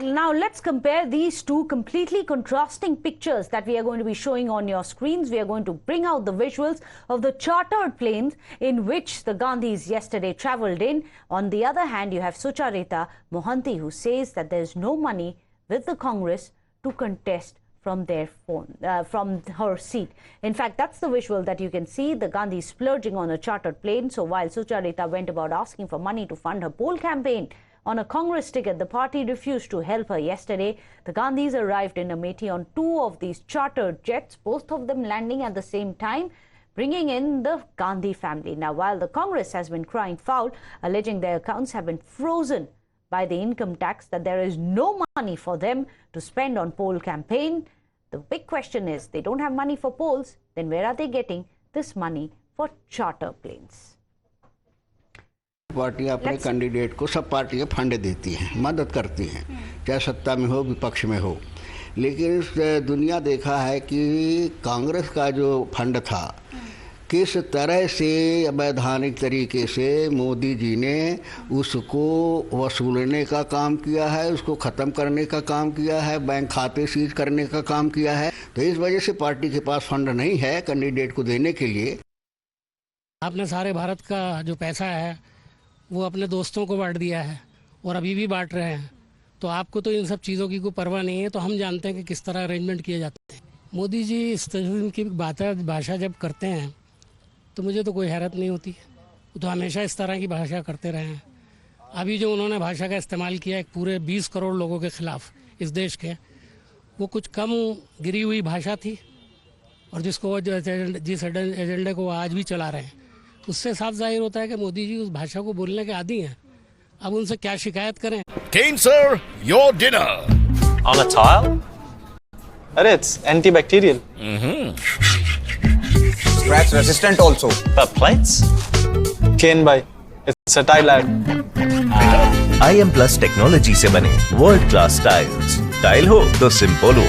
Now let's compare these two completely contrasting pictures that we are going to be showing on your screens. We are going to bring out the visuals of the chartered planes in which the Gandhis yesterday travelled in. On the other hand, you have Sucharita Mohanty, who says that there is no money with the Congress to contest from from her seat. In fact, that's the visual that you can see, the Gandhis splurging on a chartered plane. So while Sucharita went about asking for money to fund her poll campaign on a Congress ticket, the party refused to help her yesterday. The Gandhis arrived in Amethi on two of these chartered jets, both of them landing at the same time, bringing in the Gandhi family. Now, while the Congress has been crying foul, alleging their accounts have been frozen by the income tax, that there is no money for them to spend on poll campaign, the big question is, they don't have money for polls, then where are they getting this money for charter planes? Party अपने candidate को सब पार्टियां fund देती हैं, मदद करती हैं, चाहे सत्ता में हो विपक्ष में हो। लेकिन इस दुनिया देखा है कि कांग्रेस का जो फंड था, किस तरह से वैधानिक तरीके से मोदी जी ने उसको वसूलने का काम किया है, उसको ख़त्म करने का काम किया है, बैंक खाते सीज करने का काम किया है। तो इस वजह से पार्टी के पास फंड नहीं है कैंडिडेट को देने के लिए। आपने सारे भारत का जो पैसा है वो अपने दोस्तों को बांट दिया है और अभी भी बांट रहे हैं, तो आपको तो इन सब चीज़ों की कोई परवाह नहीं है। तो हम जानते हैं कि किस तरह अरेंजमेंट किए जाते हैं। मोदी जी इस तरह की भाषा जब करते हैं तो मुझे तो कोई हैरत नहीं होती, वो तो हमेशा इस तरह की भाषा करते रहे हैं। अभी जो उन्होंने भाषा का इस्तेमाल किया एक पूरे 20 करोड़ लोगों के खिलाफ इस देश के, वो कुछ कम गिरी हुई भाषा थी और जिसको जिस एजेंडे को वो आज भी चला रहे हैं, उससे साफ जाहिर होता है कि मोदी जी उस भाषा को बोलने के आदी हैं। अब उनसे क्या शिकायत करें? Kane sir, your dinner. On a tile? Arey, it's antibacterial. Scratch resistant also. But plates? Kane bhai, it's a tile ad. IM Plus technology से बने वर्ल्ड क्लास टाइल्स। टाइल हो तो सिंपल हो।